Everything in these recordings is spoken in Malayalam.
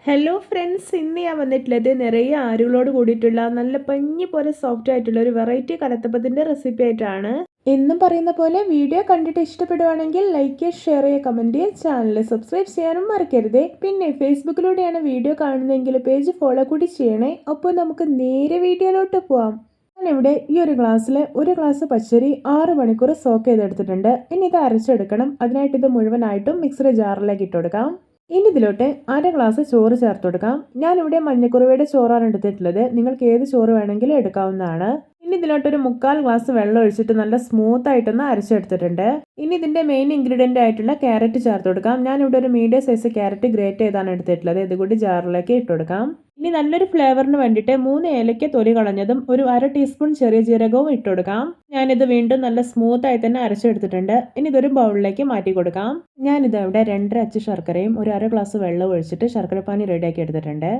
ഹലോ ഫ്രണ്ട്സ്, ഇന്ന് ഞാൻ വന്നിട്ടുള്ളത് നിറയെ ആരുകളോട് കൂടിയിട്ടുള്ള നല്ല പഞ്ഞി പോലെ സോഫ്റ്റ് ആയിട്ടുള്ള ഒരു വെറൈറ്റി കലത്തപ്പത്തിൻ്റെ റെസിപ്പി ആയിട്ടാണ്. എന്നും പറയുന്ന പോലെ വീഡിയോ കണ്ടിട്ട് ഇഷ്ടപ്പെടുവാണെങ്കിൽ ലൈക്ക് ചെയ്യുക, ഷെയർ ചെയ്യുക, കമൻറ്റ് ചെയ്യുക, ചാനൽ സബ്സ്ക്രൈബ് ചെയ്യാനും മറക്കരുത്. പിന്നെ ഫേസ്ബുക്കിലൂടെയാണ് വീഡിയോ കാണുന്നതെങ്കിൽ പേജ് ഫോളോ കൂടി ചെയ്യണേ. അപ്പോൾ നമുക്ക് നേരെ വീഡിയോയിലോട്ട് പോവാം. ഞാനിവിടെ ഈ ഒരു ഗ്ലാസ്സിൽ ഒരു ഗ്ലാസ് പച്ചരി 6 മണിക്കൂർ സോക്ക് ചെയ്തെടുത്തിട്ടുണ്ട്. ഇനി ഇത് അരച്ചെടുക്കണം. അതിനായിട്ട് ഇത് മുഴുവനായിട്ടും മിക്സിയുടെ ജാറിലേക്ക് ഇട്ട് കൊടുക്കാം. ഇനി ഇതിലോട്ട് 1/2 ഗ്ലാസ് ചോറ് ചേർത്ത് കൊടുക്കാം. ഞാനിവിടെ മഞ്ഞക്കുറുവയുടെ ചോറാണ് എടുത്തിട്ടുള്ളത്. നിങ്ങൾക്ക് ഏത് ചോറ് വേണമെങ്കിലും എടുക്കാവുന്നതാണ്. ഇനി ഇതിലോട്ടൊരു 1/4 ഗ്ലാസ് വെള്ളം ഒഴിച്ചിട്ട് നല്ല സ്മൂത്ത് ആയിട്ടൊന്ന് അരച്ചെടുത്തിട്ടുണ്ട്. ഇനി ഇതിന്റെ മെയിൻ ഇൻഗ്രീഡിയന്റ് ആയിട്ടുള്ള ക്യാരറ്റ് ചേർത്ത് കൊടുക്കാം. ഞാനിവിടെ ഒരു മീഡിയം സൈസ് ക്യാരറ്റ് ഗ്രേറ്റ് ചെയ്താണ് എടുത്തിട്ടുള്ളത്. ഇതുകൂടി ജാറിലേക്ക് ഇട്ട് കൊടുക്കാം. ഇനി നല്ലൊരു ഫ്ലേവറിന് വേണ്ടിയിട്ട് 3 ഏലക്ക തൊലി കളഞ്ഞതും ഒരു 1/2 ടീസ്പൂൺ ചെറിയ ജീരകവും ഇട്ട് കൊടുക്കാം. ഞാനിത് വീണ്ടും നല്ല സ്മൂത്ത് ആയി തന്നെ അരച്ചെടുത്തിട്ടുണ്ട്. ഇനി ഇതൊരു ബൗളിലേക്ക് മാറ്റി കൊടുക്കാം. ഞാനിത് ഇവിടെ 2.5 അച്ച് ശർക്കരയും ഒരു 1/2 ഗ്ലാസ് വെള്ളം ഒഴിച്ചിട്ട് ശർക്കരപ്പാനി റെഡിയാക്കി എടുത്തിട്ടുണ്ട്.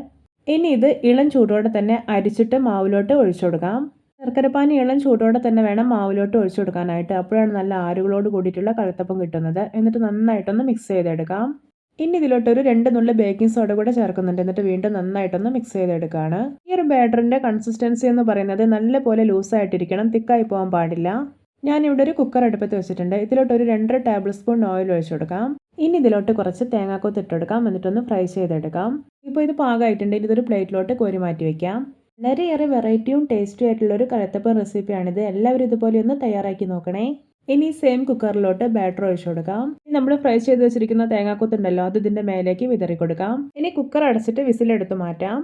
ഇനി ഇത് ഇളം ചൂടോടെ തന്നെ അരിച്ചിട്ട് മാവിലോട്ട് ഒഴിച്ചു കൊടുക്കാം. ശർക്കരപ്പാനി ഇളം ചൂടോടെ തന്നെ വേണം മാവിലോട്ട് ഒഴിച്ചു കൊടുക്കാനായിട്ട്. അപ്പോഴാണ് നല്ല ആരുകളോട് കൂടിയിട്ടുള്ള കഴുത്തപ്പം കിട്ടുന്നത്. എന്നിട്ട് നന്നായിട്ടൊന്ന് മിക്സ് ചെയ്തെടുക്കാം. ഇനി ഇതിലോട്ടൊരു 2 നുള്ളി ബേക്കിംഗ് സോഡ കൂടെ ചേർക്കുന്നുണ്ട്. എന്നിട്ട് വീണ്ടും നന്നായിട്ടൊന്ന് മിക്സ് ചെയ്തെടുക്കുകയാണ്. ഈ ഒരു ബാറ്ററിൻ്റെ കൺസിസ്റ്റൻസി എന്ന് പറയുന്നത് നല്ലപോലെ ലൂസായിട്ടിരിക്കണം, തിക്കായി പോകാൻ പാടില്ല. ഞാനിവിടെ ഒരു കുക്കർ അടുപ്പത്ത് വെച്ചിട്ടുണ്ട്. ഇതിലോട്ട് ഒരു 2.5 ടേബിൾ സ്പൂൺ ഓയിൽ ഒഴിച്ചു കൊടുക്കാം. ഇനി ഇതിലോട്ട് കുറച്ച് തേങ്ങാക്കൊത്ത് ഇട്ടെടുക്കാം. എന്നിട്ടൊന്ന് ഫ്രൈ ചെയ്തെടുക്കാം. ഇപ്പോൾ ഇത് പാകമായിട്ടുണ്ട്. ഇതൊരു പ്ലേറ്റിലോട്ട് കോരി മാറ്റി വയ്ക്കാം. വളരെയേറെ വെറൈറ്റിയും ടേസ്റ്റി ആയിട്ടുള്ള ഒരു കലത്തപ്പം റെസിപ്പിയാണിത്. എല്ലാവരും ഇതുപോലെ ഒന്ന് തയ്യാറാക്കി നോക്കണേ. ഇനി സെയിം കുക്കറിലോട്ട് ബാറ്റർ ഒഴിച്ചു കൊടുക്കാം. ഇനി നമ്മൾ ഫ്രൈ ചെയ്ത് വെച്ചിരിക്കുന്ന തേങ്ങാക്കൊത്തുണ്ടല്ലോ, അത് ഇതിൻ്റെ മേലേക്ക് വിതറി കൊടുക്കാം. ഇനി കുക്കർ അടച്ചിട്ട് വിസിലെടുത്ത് മാറ്റാം.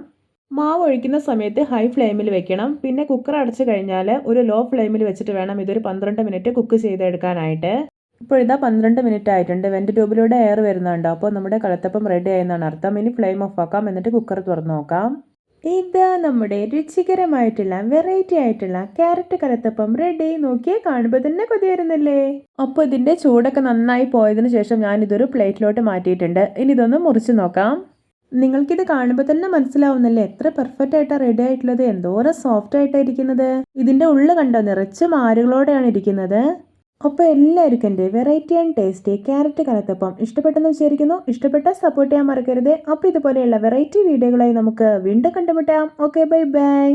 മാവ് ഒഴിക്കുന്ന സമയത്ത് ഹൈ ഫ്ലെയിമിൽ വെക്കണം. പിന്നെ കുക്കർ അടച്ചു കഴിഞ്ഞാൽ ഒരു ലോ ഫ്ലെയിമിൽ വെച്ചിട്ട് വേണം ഇതൊരു 12 മിനിറ്റ് കുക്ക് ചെയ്തെടുക്കാനായിട്ട്. ഇപ്പോൾ ഇതാ 12 മിനിറ്റ് ആയിട്ടുണ്ട്. വെന്റ് ട്യൂബിലൂടെ എയർ വരുന്നുണ്ടോ, അപ്പോൾ നമ്മുടെ കലത്തപ്പം റെഡി ആയെന്നാണ് അർത്ഥം. ഇനി ഫ്ലെയിം ഓഫ് ആക്കാം. എന്നിട്ട് കുക്കർ തുറന്ന് നോക്കാം. ഇതാ നമ്മുടെ രുചികരമായിട്ടുള്ള വെറൈറ്റി ആയിട്ടുള്ള ക്യാരറ്റ് കലത്തപ്പം റെഡി. നോക്കിയേ, കാണുമ്പോൾ തന്നെ കൊതി വരുന്നില്ലേ. അപ്പോൾ ഇതിൻ്റെ ചൂടൊക്കെ നന്നായി പോയതിന് ശേഷം ഞാനിതൊരു പ്ലേറ്റിലോട്ട് മാറ്റിയിട്ടുണ്ട്. ഇനി ഇതൊന്ന് മുറിച്ച് നോക്കാം. നിങ്ങൾക്കിത് കാണുമ്പോൾ തന്നെ മനസ്സിലാവുന്നല്ലേ എത്ര പെർഫെക്റ്റ് ആയിട്ടാണ് റെഡി ആയിട്ടുള്ളത്. എന്തോരം സോഫ്റ്റ് ആയിട്ടാണ് ഇരിക്കുന്നത്. ഇതിൻ്റെ ഉള്ളിൽ കണ്ടോ, നിറച്ച് മാരുകളോടെയാണ് ഇരിക്കുന്നത്. അപ്പോൾ എല്ലാവർക്കും എൻ്റെ variety and tasty carrot kalathappam ഇഷ്ടപ്പെട്ടെന്ന് വിചാരിക്കുന്നു. ഇഷ്ടപ്പെട്ടാൽ സപ്പോർട്ട് ചെയ്യാൻ മറക്കരുത്. അപ്പോൾ ഇതുപോലെയുള്ള വെറൈറ്റി വീഡിയോകളായി നമുക്ക് വീണ്ടും കണ്ടുമുട്ടാം. Okay, bye bye.